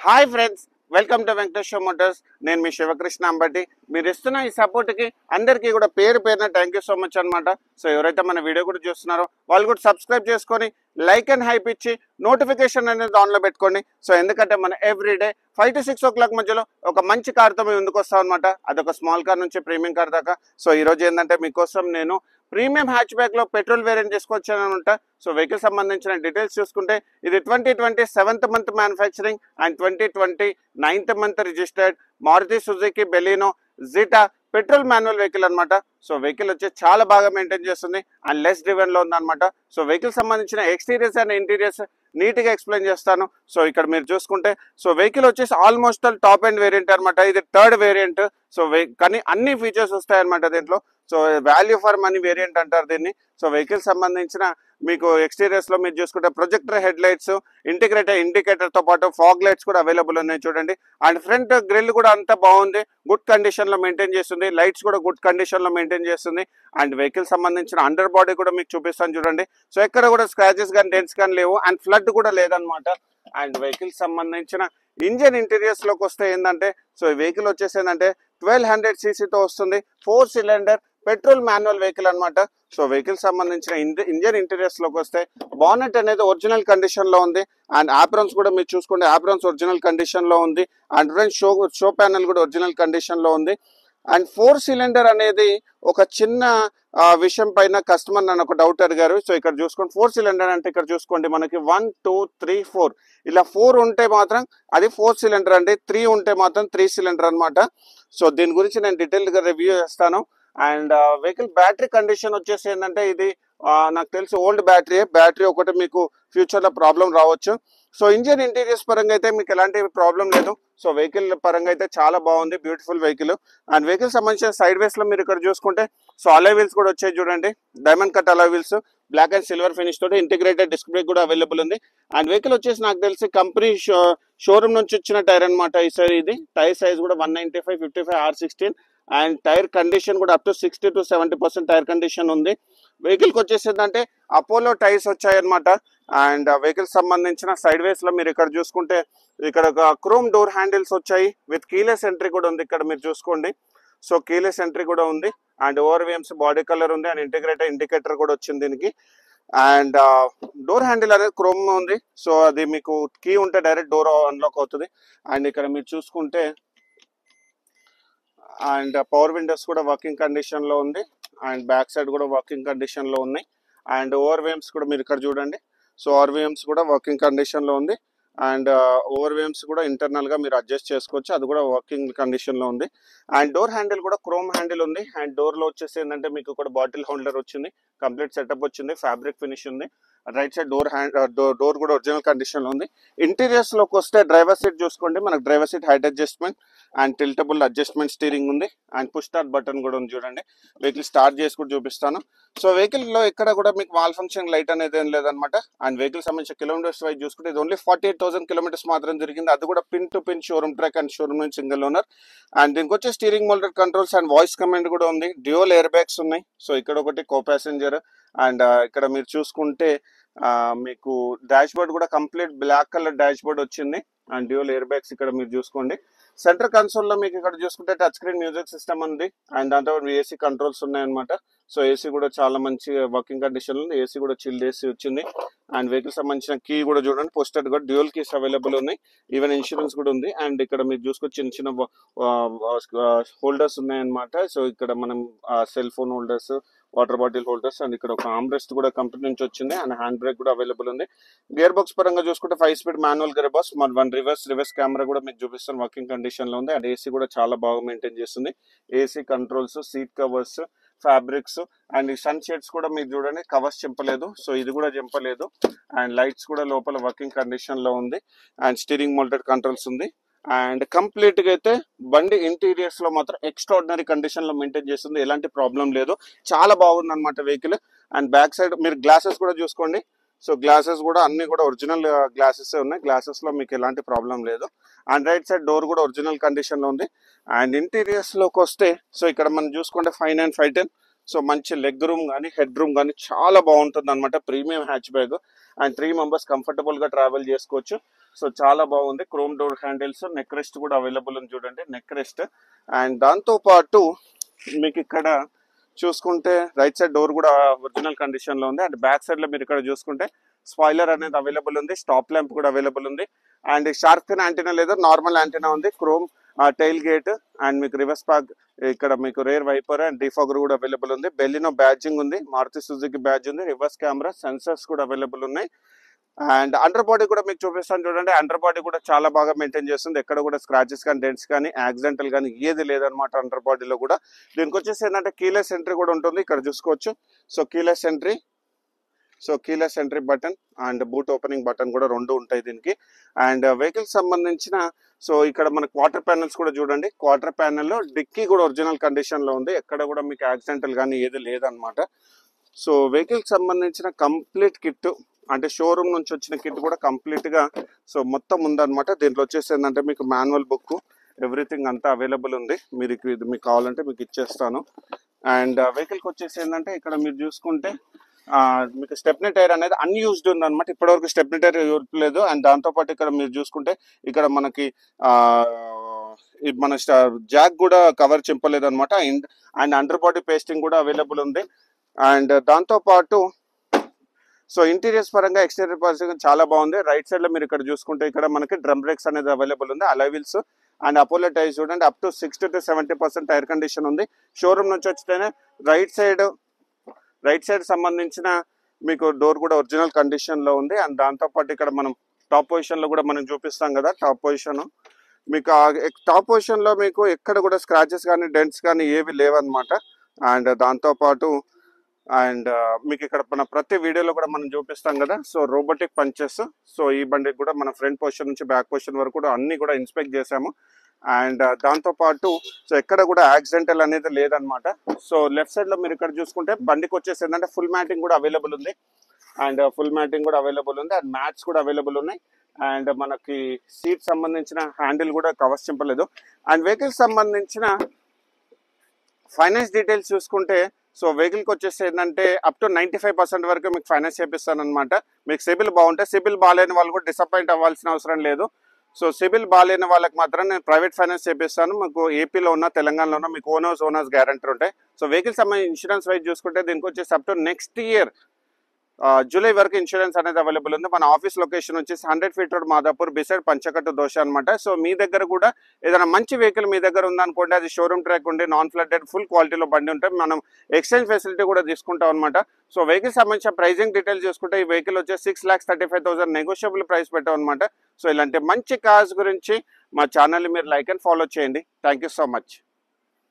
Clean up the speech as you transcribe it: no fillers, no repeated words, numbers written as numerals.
Hi friends, welcome to Venkateswara Motors. నేను మీ శివకృష్ణ అంబటి. మీరు ఇస్తున్న ఈ సపోర్ట్కి అందరికీ కూడా పేరు పేరున థ్యాంక్ యూ సో మచ్ అనమాట. సో ఎవరైతే మన వీడియో కూడా చూస్తున్నారో వాళ్ళు కూడా సబ్స్క్రైబ్ చేసుకొని లైక్ అండ్ హైప్ ఇచ్చి నోటిఫికేషన్ అనేది ఆన్లో పెట్టుకోండి. సో ఎందుకంటే మన ఎవ్రీడే 5 to 6 o'clock మధ్యలో ఒక మంచి కార్తో మేము ముందుకు వస్తాం అనమాట. అదొక స్మాల్ కార్ నుంచి ప్రీమియం కార్ దాకా. సో ఈరోజు ఏంటంటే మీకోసం నేను ప్రీమియం హ్యాచ్ బ్యాక్లో పెట్రోల్ వేరియంట్ తీసుకొచ్చాను అనమాట. సో వెహికల్ సంబంధించిన డీటెయిల్స్ చూసుకుంటే ఇది 2020 7th month manufacturing and 2020 9th month registered Maruti Suzuki Baleno Zeta petrol manual vehicle అనమాట. సో వెహికల్ వచ్చి చాలా బాగా మెయింటైన్ చేస్తుంది అండ్ లెస్ డ్రివెన్ లో ఉందన్నమాట. సో వెహికల్ సంబంధించిన ఎక్స్టీరియర్స్ అండ్ ఇంటీరియర్స్ నీట్ గా ఎక్స్ప్లెయిన్ చేస్తాను. సో ఇక్కడ మీరు చూసుకుంటే సో వెహికల్ వచ్చేసి ఆల్మోస్ట్ టాప్ ఎండ్ వేరియంట్ అనమాట. ఇది థర్డ్ వేరియంట్. సో కానీ అన్ని ఫీచర్స్ వస్తాయి అనమాట దీంట్లో. So value for money variant అంటారు దీన్ని. సో వెహికల్ సంబంధించిన మీకు ఎక్స్టీరియర్స్ లో మీరు చూసుకుంటే projector head lights, integrated indicator తో పాటు ఫాగ్ లైట్స్ కూడా అవైలబుల్ ఉన్నాయి చూడండి. అండ్ ఫ్రంట్ గ్రిల్ కూడా అంతా బాగుంది, గుడ్ కండిషన్ లో మెయింటైన్ చేస్తుంది. లైట్స్ కూడా గుడ్ కండిషన్ లో మెయింటైన్ చేస్తుంది. అండ్ వెహికల్ సంబంధించిన అండర్ బాడీ కూడా మీకు చూపిస్తాను చూడండి. సో ఎక్కడ కూడా స్క్రాచెస్ కానీ డెంట్స్ కానీ లేవు అండ్ ఫ్లడ్ కూడా లేదనమాట. అండ్ వెహికల్ సంబంధించిన ఇంజన్ ఇంటీరియర్స్ లోకి వస్తే ఏంటంటే సో ఈ వెహికల్ వచ్చేసి ఏంటంటే 1200 cc తో వస్తుంది. 4 cylinder పెట్రోల్ మాన్యువల్ వెహికల్ అనమాట. సో వెహికల్ సంబంధించిన ఇంజన్ ఇంటీరియర్స్ లోకి వస్తే బానెట్ అనేది ఒరిజినల్ కండిషన్ లో ఉంది. అండ్ ఆప్రాన్స్ కూడా మీరు చూసుకోండి, ఆప్రాన్స్ ఒరిజినల్ కండిషన్ లో ఉంది. అండ్ ఫ్రంట్ షో ప్యానల్ కూడా ఒరిజినల్ కండిషన్ లో ఉంది. అండ్ 4 cylinder అనేది ఒక చిన్న విషయం పైన కస్టమర్ నన్ను ఒక డౌట్ అడిగారు. సో ఇక్కడ చూసుకోండి 4 cylinder అంటే ఇక్కడ చూసుకోండి మనకి 1 2 3 4 ఇలా 4 ఉంటే మాత్రం అది 4 cylinder అండి. 3 ఉంటే మాత్రం 3 cylinder అనమాట. సో దీని గురించి నేను డీటెయిల్ గా రివ్యూ చేస్తాను. అండ్ వెహికల్ బ్యాటరీ కండిషన్ వచ్చేసి ఏంటంటే ఇది నాకు తెలిసి ఓల్డ్ బ్యాటరీ ఒకటి మీకు ఫ్యూచర్ లో ప్రాబ్లం రావచ్చు. సో ఇంజిన్ ఇంటీరియర్స్ పరంగా అయితే మీకు ఎలాంటి ప్రాబ్లం లేదు. సో వెహికల్ పరంగా అయితే చాలా బాగుంది, బ్యూటిఫుల్ వెహికల్. అండ్ వెహికల్ సంబంధించిన సైడ్ వేస్ లో మీరు ఇక్కడ చూసుకుంటే సో అలాయ్ వీల్స్ కూడా వచ్చాయి చూడండి. Diamond cut alloy wheels, black and silver finish తోటి ఇంటిగ్రేటెడ్ డిస్క్ బ్రేక్ కూడా అవైలబుల్ ఉంది. అండ్ వెహికల్ వచ్చేసి నాకు తెలిసి కంపెనీ షోరూమ్ నుంచి వచ్చిన టైర్ అనమాట. ఈ సైడ్ ఇది టైర్ సైజ్ కూడా 195 55 R16 అండ్ టైర్ కండిషన్ కూడా up to 60 to 70% tyre condition ఉంది. వెహికల్ కి వచ్చేసి ఏంటంటే అపోలో టైర్స్ వచ్చాయన్నమాట. అండ్ వెహికల్ సంబంధించిన సైడ్ వేస్ లో మీరు ఇక్కడ చూసుకుంటే ఇక్కడ ఒక క్రోమ్ డోర్ హ్యాండిల్స్ వచ్చాయి విత్ కీలెస్ ఎంట్రీ కూడా ఉంది. ఇక్కడ మీరు చూసుకోండి. సో కీలెస్ ఎంట్రీ కూడా ఉంది. అండ్ ఓవర్విఎంస్ బాడీ కలర్ ఉంది. అండ్ ఇంటిగ్రేటెడ్ ఇండికేటర్ కూడా వచ్చింది దీనికి. అండ్ డోర్ హ్యాండిల్ అనేది క్రోమ్ ఉంది. సో అది మీకు కీ ఉంటే డైరెక్ట్ డోర్ అన్లాక్ అవుతుంది. అండ్ ఇక్కడ మీరు చూసుకుంటే అండ్ పవర్ విండోస్ కూడా వర్కింగ్ కండిషన్ లో ఉంది. అండ్ బ్యాక్ సైడ్ కూడా వర్కింగ్ కండిషన్ లో ఉన్నాయి. అండ్ ఓవర్విఎంస్ కూడా మీరు ఇక్కడ చూడండి. సో ఓవర్విఎంస్ కూడా వర్కింగ్ కండిషన్ లో ఉంది. అండ్ ఓవర్విఎంస్ కూడా ఇంటర్నల్ గా మీరు అడ్జస్ట్ చేసుకోవచ్చు, అది కూడా వర్కింగ్ కండిషన్ లో ఉంది. అండ్ డోర్ హ్యాండిల్ కూడా క్రోమ్ హ్యాండిల్ ఉంది. అండ్ డోర్ లో వచ్చేసి ఏంటంటే మీకు కూడా బాటిల్ హోల్డర్ వచ్చింది, కంప్లీట్ సెటప్ వచ్చింది, ఫ్యాబ్రిక్ ఫినిష్ ఉంది. రైట్ సైడ్ డోర్ కూడా ఒరిజినల్ కండిషన్ లో ఉంది. ఇంటీరియర్స్ లోకి వస్తే డ్రైవర్ సీట్ చూసుకోండి. మనకు driver seat height adjustment and tiltable adjustment steering ఉంది. అండ్ పుష్ స్టార్ట్ బటన్ కూడా ఉంది చూడండి. వెహికల్ స్టార్ట్ చేసి కూడా చూపిస్తాను. సో వెహికల్ లో ఎక్కడ కూడా మీకు మాల్ ఫంక్షన్ లైట్ అనేది ఏం లేదనమాట. అండ్ వెహికల్ సంబంధించిన కిలోమీటర్స్ వైజ్ చూసుకుంటే ఇది ఓన్లీ 48,000 kilometers మాత్రం జరిగింది. అది కూడా pin to pin showroom track and showroom నుంచి సింగిల్ ఓనర్. అండ్ దీనికి వచ్చే steering moulded controls and voice command కూడా ఉంది. డ్యూయల్ ఎయిర్ బ్యాగ్స్ ఉన్నాయి. సో ఇక్కడ ఒకటి కో ప్యాసింజర్. అండ్ ఇక్కడ మీరు చూసుకుంటే మీకు డాష్ బోర్డ్ కూడా complete black colour dashboard వచ్చింది. అండ్ డ్యూయల్ ఎయిర్ బ్యాగ్స్ ఇక్కడ మీరు చూసుకోండి. సెంటర్ కన్సోల్ లో మీకు ఇక్కడ చూసుకుంటే టచ్ స్క్రీన్ మ్యూజిక్ సిస్టమ్ ఉంది. అండ్ దాంతో ఏసీ కంట్రోల్స్ ఉన్నాయన్నమాట. సో ఏసీ కూడా చాలా మంచి వర్కింగ్ కండిషన్ ఉంది. ఏసీ కూడా చిల్డ్ ఏసీ వచ్చింది. అండ్ వెహికల్ సంబంధించిన కీ కూడా చూడండి, పోస్టెడ్ కూడా డ్యూయల్ కీస్ అవైలబుల్ ఉన్నాయి. ఈవెన్ ఇన్సూరెన్స్ కూడా ఉంది. అండ్ ఇక్కడ మీరు చూసుకో చిన్న చిన్న హోల్డర్స్ ఉన్నాయన్నమాట. సో ఇక్కడ మనం cell phone holders, water bottle holders, and ఇక్కడ ఒక ఆర్మ్రెస్ట్ కూడా కంపెనీ నుంచి వచ్చింది. అండ్ హ్యాండ్ బ్రేక్ కూడా అవైలబుల్ ఉంది. గేర్ బాక్స్ పరంగా చూసుకుంటే 5 speed manual gear box, 1 reverse camera కూడా మీకు చూపిస్తాను, వర్కింగ్ కండిషన్ లో ఉంది. అండ్ ఏసీ కూడా చాలా బాగా మెయింటైన్ చేస్తుంది. AC controls, seat covers, fabrics and sun shades కూడా మీరు చూడండి, కవర్స్ చింపలేదు. సో ఇది కూడా చింపలేదు. అండ్ లైట్స్ కూడా లోపల వర్కింగ్ కండిషన్ లో ఉంది. అండ్ స్టీరింగ్ మోల్టెడ్ కంట్రోల్స్ ఉంది. అండ్ కంప్లీట్ గా అయితే బండి ఇంటీరియర్స్ లో మాత్రం ఎక్స్ట్రాడినరీ కండిషన్ లో మెయింటైన్ చేస్తుంది. ఎలాంటి ప్రాబ్లం లేదు, చాలా బాగుంది అనమాట వెహికల్. అండ్ బ్యాక్ సైడ్ మీరు గ్లాసెస్ కూడా చూసుకోండి. సో గ్లాసెస్ కూడా అన్ని కూడా ఒరిజినల్ గ్లాసెస్ ఉన్నాయి. గ్లాసెస్ లో మీకు ఎలాంటి ప్రాబ్లం లేదు. అండ్ రైట్ సైడ్ డోర్ కూడా ఒరిజినల్ కండిషన్ లో ఉంది. అండ్ ఇంటీరియర్స్ లోకి వస్తే సో ఇక్కడ మనం చూసుకుంటే 5'9" 5'10". సో మంచి లెగ్ రూమ్ కానీ హెడ్ రూమ్ కానీ చాలా బాగుంటుంది అనమాట. Premium hatch bag. And 3 members comfortable గా ట్రావెల్ చేసుకోవచ్చు. సో చాలా బాగుంది. Chrome door handles, neck rest కూడా అవైలబుల్ ఉంది చూడండి, నెక్ రెస్ట్. అండ్ దాంతో పాటు మీకు ఇక్కడ చూసుకుంటే రైట్ సైడ్ డోర్ కూడా ఒరిజినల్ కండిషన్ లో ఉంది. అండ్ బ్యాక్ సైడ్ లో మీరు ఇక్కడ చూసుకుంటే స్పాయిలర్ అనేది అవైలబుల్ ఉంది, స్టాప్ ల్యాంప్ కూడా అవైలబుల్ ఉంది. అండ్ షార్క్ ఫిన్ యాంటీనా లేదు, నార్మల్ యాంటీనా ఉంది. క్రోమ్ టైల్ గేట్ అండ్ మీకు రివర్స్ పార్క్, ఇక్కడ మీకు రేర్ వైపర్ అండ్ డిఫాగర్ కూడా అవైలబుల్ ఉంది. బెలినో బ్యాడ్జింగ్ ఉంది, మారుతి సుజుకి బ్యాడ్జ్ ఉంది, రివర్స్ కెమెరా, సెన్సర్స్ కూడా అవైలబుల్ ఉన్నాయి. అండ్ అండర్ బాడీ కూడా మీకు చూపిస్తాను చూడండి. అండర్ బాడీ కూడా చాలా బాగా మెయింటైన్ చేస్తుంది, ఎక్కడ కూడా స్క్రాచెస్ కానీ డెంట్స్ కానీ యాక్సిడెంటల్ కానీ ఏది లేదనమాట అండర్ బాడీలో కూడా. దీనికి వచ్చేసి ఏంటంటే కీలెస్ ఎంట్రీ కూడా ఉంటుంది, ఇక్కడ చూసుకోవచ్చు. So keyless entry button and boot opening button కూడా రెండు ఉంటాయి దీనికి. అండ్ వెహికల్ సంబంధించిన సో ఇక్కడ మన క్వార్టర్ ప్యానెల్స్ కూడా చూడండి. క్వార్టర్ ప్యానెల్లో డిక్కీ కూడా ఒరిజినల్ కండిషన్ లో ఉంది, ఎక్కడ కూడా మీకు యాక్సిడెంటల్ కానీ ఏది లేదనమాట. సో వెహికల్ సంబంధించిన కంప్లీట్ కిట్ అంటే షోరూమ్ నుంచి వచ్చిన కిట్ కూడా కంప్లీట్ గా సో మొత్తం ఉందన్నమాట. దీంట్లో వచ్చేసి ఏంటంటే మీకు మాన్యువల్ బుక్ ఎవ్రీథింగ్ అంతా అవైలబుల్ ఉంది. మీరు ఇది మీకు కావాలంటే మీకు ఇచ్చేస్తాను. అండ్ వెహికల్కి వచ్చేసి ఏంటంటే ఇక్కడ మీరు చూసుకుంటే మీకు స్టెప్నీ టైర్ అనేది అన్యూజ్డ్ ఉంది అనమాట, ఇప్పటివరకు స్టెప్నీ టైర్ లేదు. అండ్ దాంతోపాటు ఇక్కడ మీరు చూసుకుంటే ఇక్కడ మనకి మన జాక్ కూడా కవర్ చింపలేదు అనమాట. అండ్ అండర్ బాడీ పేస్టింగ్ కూడా అవైలబుల్ ఉంది. అండ్ దాంతోపాటు సో ఇంటీరియర్స్ పరంగా ఎక్స్టీరియర్ పరంగా చాలా బాగుంది. రైట్ సైడ్ లో మీరు ఇక్కడ చూసుకుంటే ఇక్కడ మనకి డ్రమ్ బ్రేక్స్ అనేది అవైలబుల్ ఉంది, alloy wheels and Apollo tyres చూడండి, up to 60 to 70% tyre condition ఉంది. షోరూమ్ నుంచి వచ్చితేనే రైట్ సైడ్ సంబంధించిన మీకు డోర్ కూడా ఒరిజినల్ కండిషన్ లో ఉంది. అండ్ దాంతోపాటు ఇక్కడ మనం టాప్ పొజిషన్ లో కూడా మనం చూపిస్తాం కదా, టాప్ పొజిషన్ మీకు టాప్ పొజిషన్ లో మీకు ఎక్కడ కూడా స్క్రాచెస్ కానీ డెంట్స్ కానీ ఏవి లేవన్నమాట. అండ్ దాంతోపాటు మీకు ఇక్కడ మన ప్రతి వీడియోలో కూడా మనం చూపిస్తాం కదా, సో రోబోటిక్ పంచెస్. సో ఈ బండికి కూడా మన ఫ్రంట్ పొజిషన్ నుంచి బ్యాక్ పొజిషన్ వరకు కూడా అన్ని కూడా ఇన్స్పెక్ట్ చేసాము. అండ్ దాంతోపాటు సో ఎక్కడ కూడా యాక్సిడెంటల్ అనేది లేదనమాట. సో లెఫ్ట్ సైడ్ లో మీరు ఇక్కడ చూసుకుంటే బండికి వచ్చేసి ఏంటంటే ఫుల్ మ్యాటింగ్ కూడా అవైలబుల్ ఉంది. అండ్ అండ్ మ్యాట్స్ కూడా అవైలబుల్ ఉన్నాయి. అండ్ మనకి సీట్ సంబంధించిన హ్యాండిల్ కూడా కవర్స్ చింపలేదు. అండ్ వెహికల్ సంబంధించిన ఫైనాన్స్ డీటెయిల్స్ చూసుకుంటే సో వెహికల్కి వచ్చేసి ఏంటంటే అప్ టు 95% వరకు మీకు ఫైనాన్స్ చేపిస్తాను అనమాట. మీకు సిబిల్ బాగుంటే, సిబిల్ బాగాలేని వాళ్ళు కూడా డిసప్పాయింట్ అవ్వాల్సిన అవసరం లేదు. సో సిబిల్ బాగాలేని వాళ్ళకి మాత్రం నేను ప్రైవేట్ ఫైనాన్స్ చేపిస్తాను. మీకు ఏపీలో ఉన్న తెలంగాణలో ఉన్న మీకు ఓనర్స్ గ్యారంటీ ఉంటాయి. సో వెహికల్ సంబంధించి ఇన్సూరెన్స్ వైజ్ చూసుకుంటే దీనికి వచ్చేసి up to next year July వరకు ఇన్సూరెన్స్ అనేది అవైలబుల్ ఉంది. మన ఆఫీస్ లొకేషన్ వచ్చేసి 100 feet road Madhapur beside Panchakattu Dosa అనమాట. సో మీ దగ్గర కూడా ఏదైనా మంచి వెహికల్ మీ దగ్గర ఉందనుకోండి, అది షోరూమ్ ట్రాక్ ఉండి నాన్ ఫ్లడ్డెడ్ ఫుల్ క్వాలిటీలో బండి ఉంటే మనం ఎక్స్చేంజ్ ఫెసిలిటీ కూడా తీసుకుంటాం అనమాట. సో వెహికల్ సంబంధించిన ప్రైజింగ్ డీటెయిల్స్ చూసుకుంటే ఈ వెహికల్ వచ్చేసి 6,35,000 నెగోషియబుల్ ప్రైస్ పెట్టాం అనమాట. సో ఇలాంటి మంచి కార్స్ గురించి మా ఛానల్ మీరు లైక్ అండ్ ఫాలో చేయండి. Thank you so much.